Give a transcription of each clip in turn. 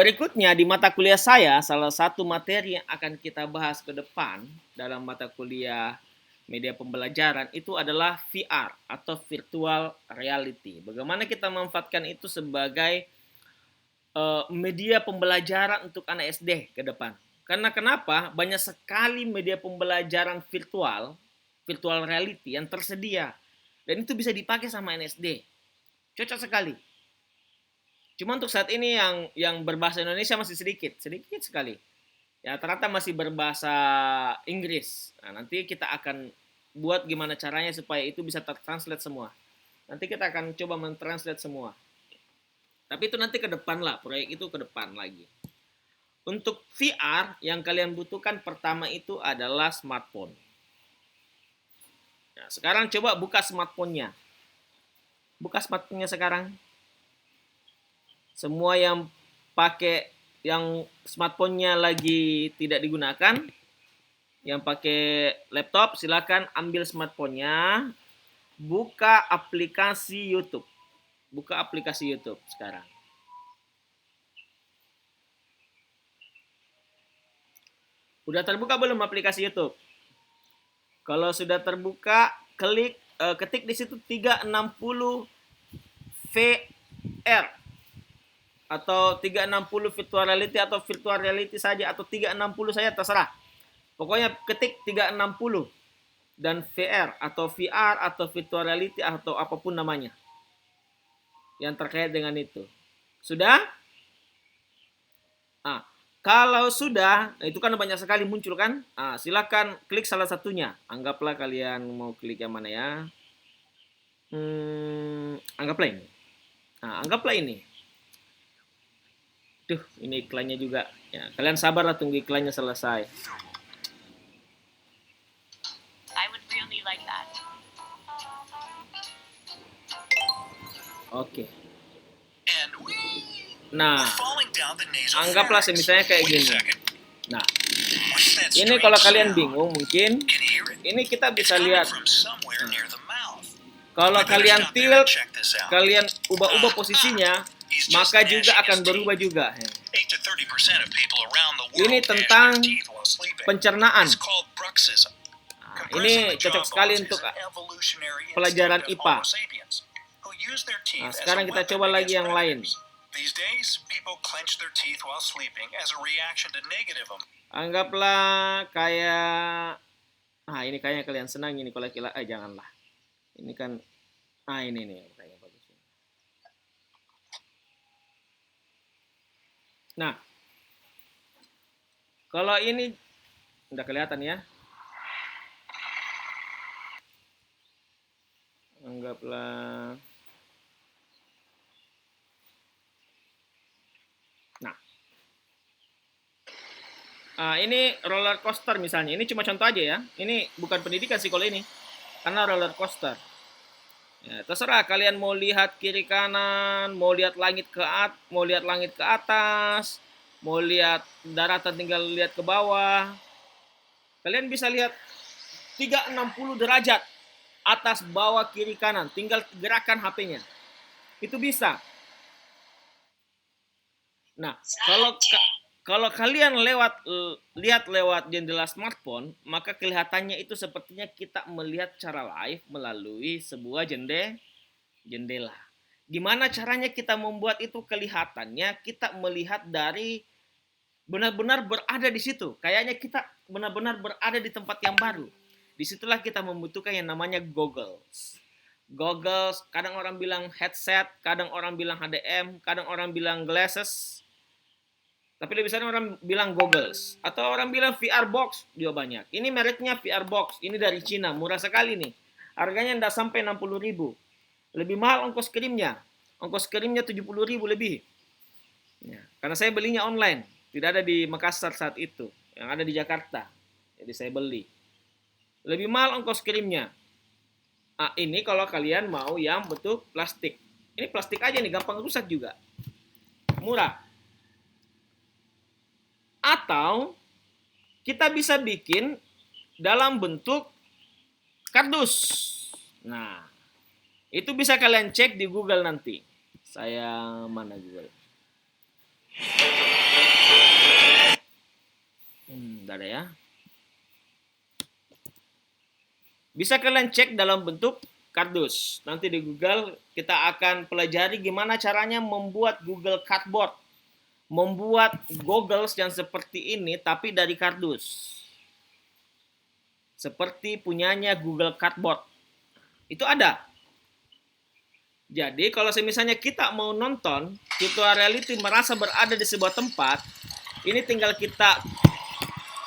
Berikutnya di mata kuliah saya, salah satu materi yang akan kita bahas ke depan dalam mata kuliah media pembelajaran itu adalah VR atau virtual reality. Bagaimana kita memanfaatkan itu sebagai media pembelajaran untuk anak SD ke depan. Karena kenapa? Banyak sekali media pembelajaran virtual reality yang tersedia. Dan itu bisa dipakai sama anak SD. Cocok sekali. Cuma untuk saat ini yang berbahasa Indonesia masih sedikit sekali. Ya ternyata masih berbahasa Inggris. Nah, nanti kita akan buat gimana caranya supaya itu bisa tertranslate semua. Nanti kita akan coba mentranslate semua. Tapi itu nanti ke depan lah, proyek itu ke depan lagi. Untuk VR yang kalian butuhkan pertama itu adalah smartphone. Nah, sekarang coba buka smartphone-nya. Buka smartphone-nya sekarang. Semua yang pakai yang smartphone-nya lagi tidak digunakan, yang pakai laptop silakan ambil smartphone-nya, buka aplikasi YouTube. Buka aplikasi YouTube sekarang. Udah terbuka belum aplikasi YouTube? Kalau sudah terbuka, ketik di situ 360 VR atau 360 virtual reality atau virtual reality saja atau 360 saja terserah. Pokoknya ketik 360 dan VR atau virtual reality atau apapun namanya yang terkait dengan itu. Sudah? Ah, kalau sudah, itu kan banyak sekali muncul kan? Silakan klik salah satunya. Anggaplah kalian mau klik yang mana ya? Anggaplah ini. Anggaplah ini. Duh, ini iklannya juga. Ya, kalian sabarlah tunggu iklannya selesai. I would really like that. Oke. Nah, anggaplah misalnya kayak gini. Nah, ini kalau kalian bingung mungkin, ini kita bisa lihat. Kalau kalian tilt, kalian ubah-ubah posisinya, maka juga akan berubah juga. Ini tentang pencernaan. Ini cocok sekali untuk pelajaran IPA. Nah, sekarang kita coba lagi yang lain. Anggaplah kayak, ini kayaknya kalian senang ini kalau janganlah. Ini kan, ini nih kayaknya bagus. Nah, kalau ini udah kelihatan ya. Anggaplah. Ini roller coaster misalnya. Ini cuma contoh aja ya. Ini bukan pendidikan sih kalau ini. Karena roller coaster. Ya, terserah kalian mau lihat kiri kanan, mau lihat langit ke atas, mau lihat daratan tinggal lihat ke bawah. Kalian bisa lihat 360 derajat atas, bawah, kiri, kanan. Tinggal gerakan HP-nya. Itu bisa. Nah, kalau kalian lihat lewat jendela smartphone, maka kelihatannya itu sepertinya kita melihat secara live melalui sebuah jendela. Gimana caranya kita membuat itu kelihatannya kita melihat dari benar-benar berada di situ. Kayaknya kita benar-benar berada di tempat yang baru. Disitulah kita membutuhkan yang namanya goggles. Goggles, kadang orang bilang headset, kadang orang bilang HDM, kadang orang bilang glasses. Tapi lebih sering orang bilang goggles. Atau orang bilang VR box juga banyak. Ini mereknya VR box. Ini dari Cina. Murah sekali nih. Harganya tidak sampai 60.000. Lebih mahal ongkos kirimnya. Ongkos kirimnya 70.000 lebih. Ya, karena saya belinya online. Tidak ada di Makassar saat itu. Yang ada di Jakarta. Jadi saya beli. Lebih mahal ongkos kirimnya. Ini kalau kalian mau yang bentuk plastik. Ini plastik aja nih. Gampang rusak juga. Murah. Atau kita bisa bikin dalam bentuk kardus. Nah, itu bisa kalian cek di Google nanti. Saya mana Google? saudara ya. Bisa kalian cek dalam bentuk kardus. Nanti di Google kita akan pelajari gimana caranya membuat Google Cardboard. Membuat goggles yang seperti ini tapi dari kardus. Seperti punyanya Google Cardboard. Itu ada. Jadi kalau misalnya kita mau nonton virtual reality merasa berada di sebuah tempat, ini tinggal kita,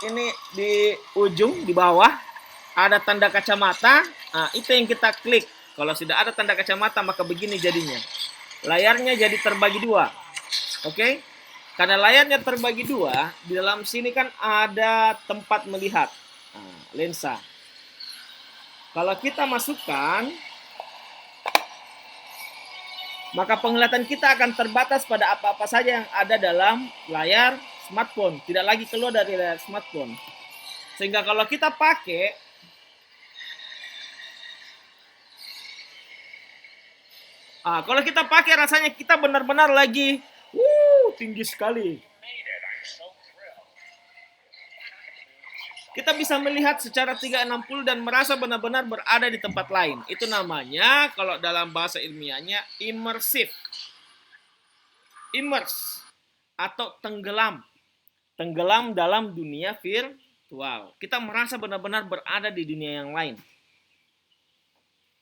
ini di ujung di bawah ada tanda kacamata. Nah, itu yang kita klik. Kalau sudah ada tanda kacamata maka begini jadinya. Layarnya jadi terbagi dua. Oke? Karena layarnya terbagi dua, di dalam sini kan ada tempat melihat. Nah, lensa. Kalau kita masukkan, maka penglihatan kita akan terbatas pada apa-apa saja yang ada dalam layar smartphone. Tidak lagi keluar dari layar smartphone. Sehingga kalau kita pakai, rasanya kita benar-benar lagi tinggi sekali. Kita bisa melihat secara 360 dan merasa benar-benar berada di tempat lain. Itu namanya, kalau dalam bahasa ilmiahnya, immersive. Immerse atau tenggelam. Tenggelam dalam dunia virtual. Kita merasa benar-benar berada di dunia yang lain.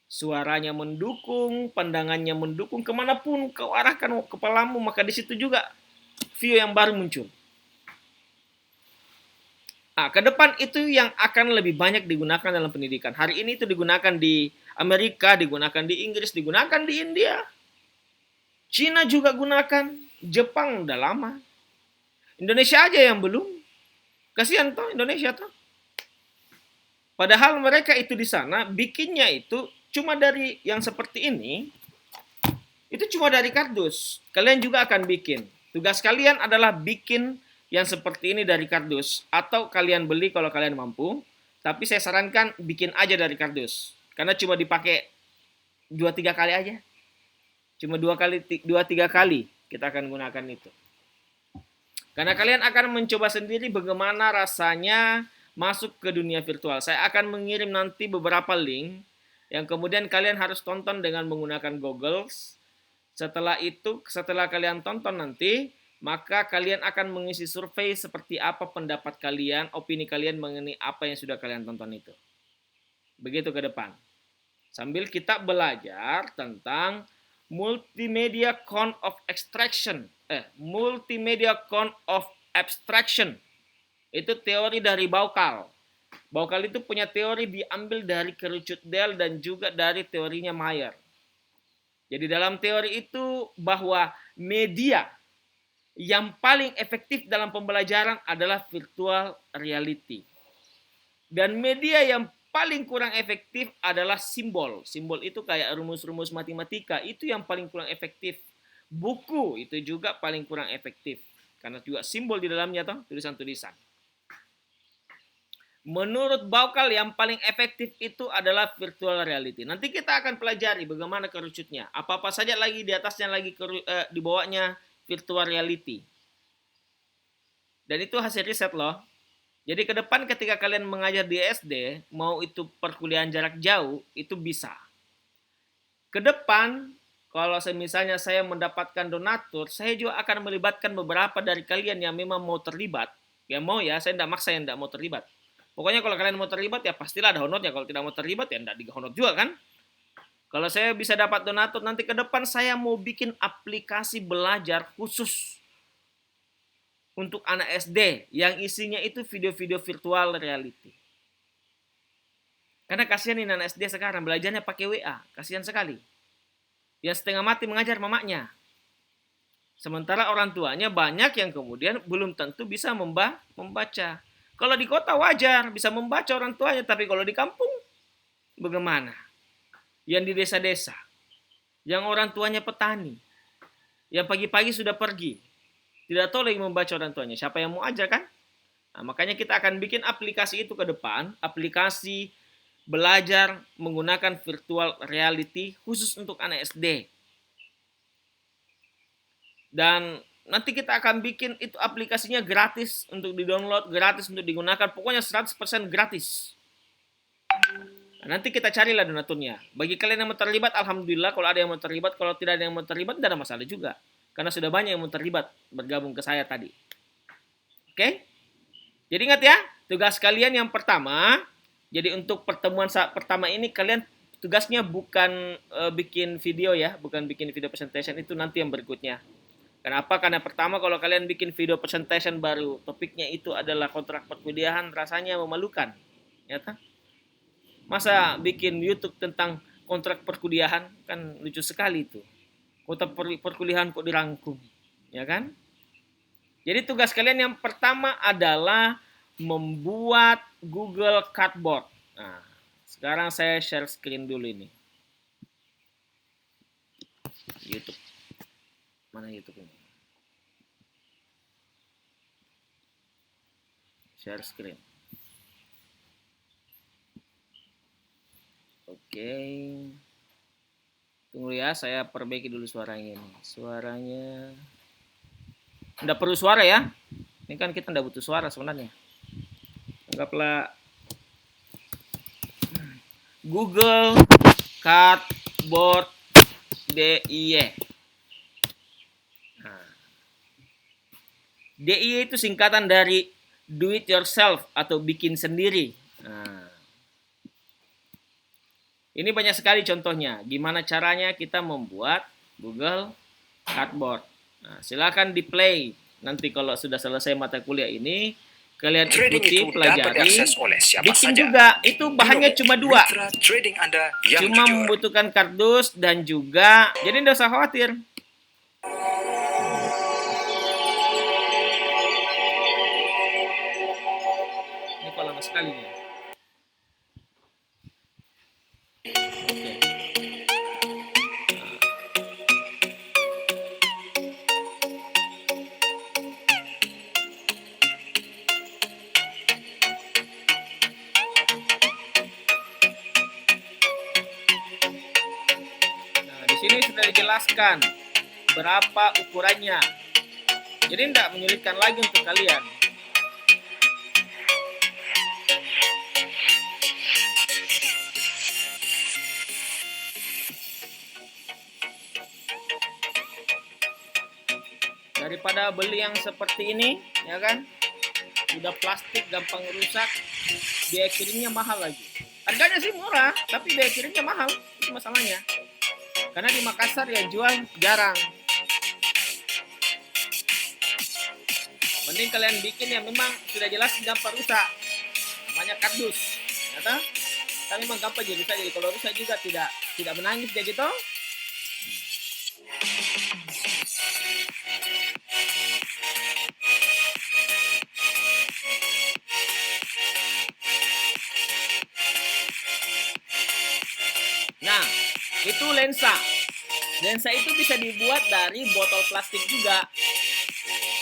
Suaranya mendukung, pandangannya mendukung, kemanapun kau arahkan kepalamu, maka di situ juga view yang baru muncul. Ke depan itu yang akan lebih banyak digunakan dalam pendidikan. Hari ini itu digunakan di Amerika, digunakan di Inggris, digunakan di India. Cina juga gunakan, Jepang udah lama. Indonesia aja yang belum. Kasihan toh Indonesia toh. Padahal mereka itu di sana bikinnya itu cuma dari yang seperti ini. Itu cuma dari kardus. Kalian juga akan bikin. Tugas kalian adalah bikin yang seperti ini dari kardus, atau kalian beli kalau kalian mampu. Tapi saya sarankan bikin aja dari kardus, karena cuma dipakai 2-3 kali aja. Cuma 2-3 kali kita akan gunakan itu. Karena kalian akan mencoba sendiri bagaimana rasanya masuk ke dunia virtual. Saya akan mengirim nanti beberapa link yang kemudian kalian harus tonton dengan menggunakan goggles. Setelah itu, setelah kalian tonton nanti, maka kalian akan mengisi survei seperti apa pendapat kalian, opini kalian mengenai apa yang sudah kalian tonton itu. Begitu ke depan. Sambil kita belajar tentang multimedia count of extraction. Multimedia count of abstraction. Itu teori dari Baucal. Baucal itu punya teori diambil dari kerucut Dell dan juga dari teorinya Mayer. Jadi dalam teori itu bahwa media yang paling efektif dalam pembelajaran adalah virtual reality. Dan media yang paling kurang efektif adalah simbol. Simbol itu kayak rumus-rumus matematika, itu yang paling kurang efektif. Buku itu juga paling kurang efektif. Karena juga simbol di dalamnya toh, tulisan-tulisan. Menurut Baucal yang paling efektif itu adalah virtual reality. Nanti kita akan pelajari bagaimana kerucutnya. Apa-apa saja lagi di atasnya lagi di bawahnya virtual reality. Dan itu hasil riset loh. Jadi ke depan ketika kalian mengajar di SD, mau itu perkuliahan jarak jauh, itu bisa. Ke depan, kalau misalnya saya mendapatkan donatur, saya juga akan melibatkan beberapa dari kalian yang memang mau terlibat. Ya mau ya, saya tidak maksa yang tidak mau terlibat. Pokoknya kalau kalian mau terlibat ya pastilah ada honornya. Kalau tidak mau terlibat ya tidak dihonor juga kan. Kalau saya bisa dapat donatur, nanti ke depan saya mau bikin aplikasi belajar khusus untuk anak SD yang isinya itu video-video virtual reality. Karena kasihan ini anak SD sekarang belajarnya pakai WA, kasihan sekali. Yang setengah mati mengajar mamanya. Sementara orang tuanya banyak yang kemudian belum tentu bisa membaca. Kalau di kota wajar bisa membaca orang tuanya, tapi kalau di kampung bagaimana? Yang di desa-desa, yang orang tuanya petani, yang pagi-pagi sudah pergi, tidak tahu lagi membaca orang tuanya. Siapa yang mau ajar kan? Nah, makanya kita akan bikin aplikasi itu ke depan, aplikasi belajar menggunakan virtual reality khusus untuk anak SD. Dan nanti kita akan bikin itu aplikasinya gratis untuk di-download, gratis untuk digunakan, pokoknya 100% gratis. Nah, nanti kita carilah donaturnya. Bagi kalian yang mau terlibat, alhamdulillah kalau ada yang mau terlibat, kalau tidak ada yang mau terlibat, tidak ada masalah juga. Karena sudah banyak yang mau terlibat bergabung ke saya tadi. Oke? Jadi ingat ya, tugas kalian yang pertama, jadi untuk pertemuan saat pertama ini kalian tugasnya bukan bikin video ya, bukan bikin video presentation, itu nanti yang berikutnya. Kenapa? Karena pertama kalau kalian bikin video presentation baru, topiknya itu adalah kontrak perkuliahan, rasanya memalukan. Ya kan? Masa bikin YouTube tentang kontrak perkuliahan, kan lucu sekali itu. Kontrak perkuliahan kok dirangkum, ya kan? Jadi tugas kalian yang pertama adalah membuat Google Cardboard. Nah, sekarang saya share screen dulu ini. YouTube. Mana YouTube ini? Share screen. Oke. Tunggu ya, saya perbaiki dulu suaranya ini. Suaranya nggak perlu suara ya. Ini kan kita nggak butuh suara sebenarnya. Anggaplah Google Cardboard DIY. Nah, DIY itu singkatan dari do it yourself atau bikin sendiri. Nah, ini banyak sekali contohnya. Gimana caranya kita membuat Google Cardboard. Nah, silakan di play. Nanti kalau sudah selesai mata kuliah ini, kalian ikuti, pelajari. Bikin juga. Itu bahannya cuma 2. Cuma membutuhkan kardus dan juga. Jadi tidak usah khawatir. Ini kok lama sekali nih. Sini sudah dijelaskan berapa ukurannya. Jadi tidak menyulitkan lagi untuk kalian. Daripada beli yang seperti ini, ya kan? Udah plastik, gampang rusak, biaya kirimnya mahal lagi. Harganya sih murah, tapi biaya kirimnya mahal. Itu masalahnya. Karena di Makassar yang jual jarang. Mending kalian bikin yang memang sudah jelas gampang rusak. Namanya kardus. Ternyata tapi memang gampang jadi rusak. Jadi kalau rusak juga tidak menangis dia gitu. Nah, itu lensa. Lensa itu bisa dibuat dari botol plastik juga.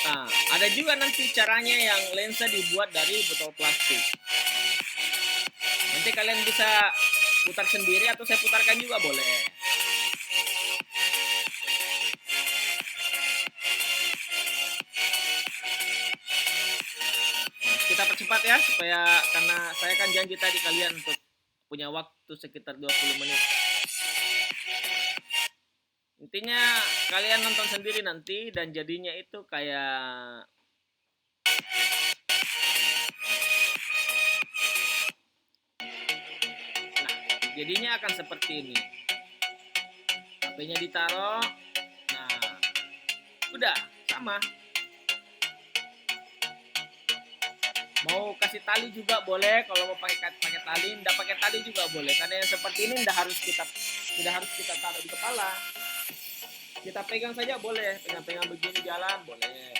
Nah, ada juga nanti caranya yang lensa dibuat dari botol plastik. Nanti kalian bisa putar sendiri atau saya putarkan juga boleh. Nah, kita percepat ya, supaya karena saya kan janji tadi kalian untuk punya waktu sekitar 20 menit. Intinya kalian nonton sendiri nanti dan jadinya itu kayak jadinya akan seperti ini. HP-nya ditaruh. Nah, udah sama. Mau kasih tali juga boleh, kalau mau pakai tali, enggak pakai tali juga boleh. Karena yang seperti ini tidak harus kita taruh di kepala. Kita pegang saja boleh, pegang-pegang begini jalan boleh.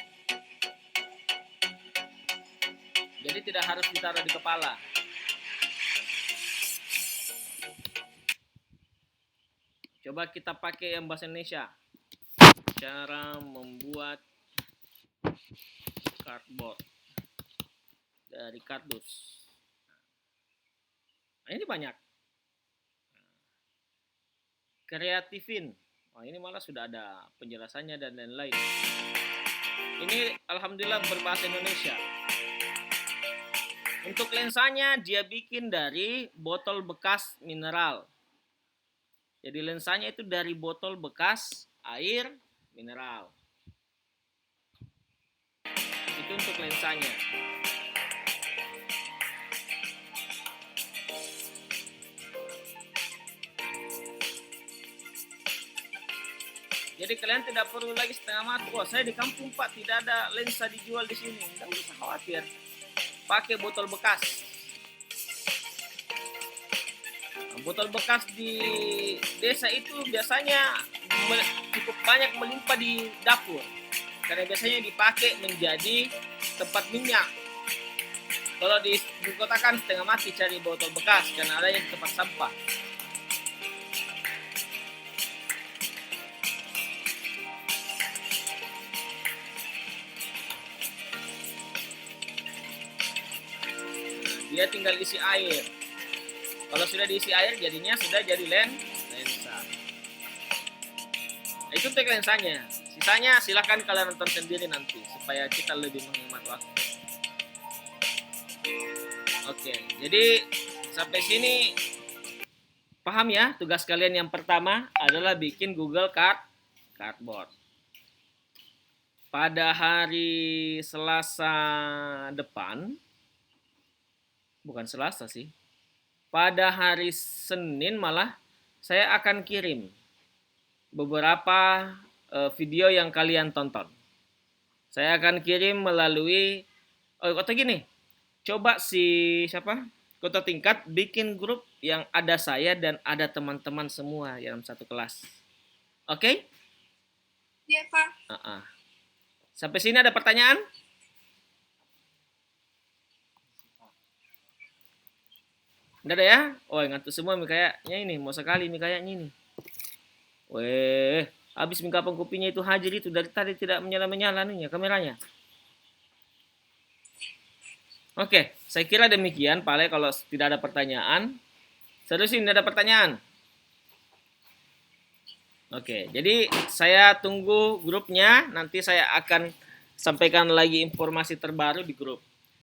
Jadi tidak harus ditaruh di kepala. Coba kita pakai yang bahasa Indonesia. Cara membuat cardboard dari kardus. Nah, ini banyak. Kreatifin. Oh, ini malah sudah ada penjelasannya dan lain-lain. Ini alhamdulillah berbahasa Indonesia. Untuk lensanya dia bikin dari botol bekas mineral. Jadi lensanya itu dari botol bekas air mineral. Itu untuk lensanya. Jadi kalian tidak perlu lagi setengah mati. Wah, saya di kampung Pak tidak ada lensa dijual di sini. Tidak usah khawatir. Pakai botol bekas. Nah, botol bekas di desa itu biasanya cukup banyak melimpah di dapur. Karena biasanya dipakai menjadi tempat minyak. Kalau di kota kan setengah mati cari botol bekas karena ada yang tempat sampah. Dia tinggal isi air. Kalau sudah diisi air jadinya sudah jadi lensa. Nah, itu untuk lensanya. Sisanya silahkan kalian nonton sendiri nanti supaya kita lebih menghemat waktu. Oke, jadi sampai sini paham ya? Tugas kalian yang pertama adalah bikin Google Cardboard. Pada hari Selasa depan, bukan Selasa sih, pada hari Senin malah saya akan kirim beberapa video yang kalian tonton. Saya akan kirim melalui atau gini, coba si Kota Tingkat bikin grup yang ada saya dan ada teman-teman semua dalam satu kelas. Oke? Iya, Pak. Sampai sini ada pertanyaan? Nggak ada ya? Oh, ngantuk semua kayaknya ini. Mau sekali kayaknya ini. Weh, habis kapan kopinya itu Hajar itu dari tadi tidak menyala-menyala nih ya kameranya. Oke, saya kira demikian Pak Ale kalau tidak ada pertanyaan. Serius ini ada pertanyaan? Oke, jadi saya tunggu grupnya. Nanti saya akan sampaikan lagi informasi terbaru di grup.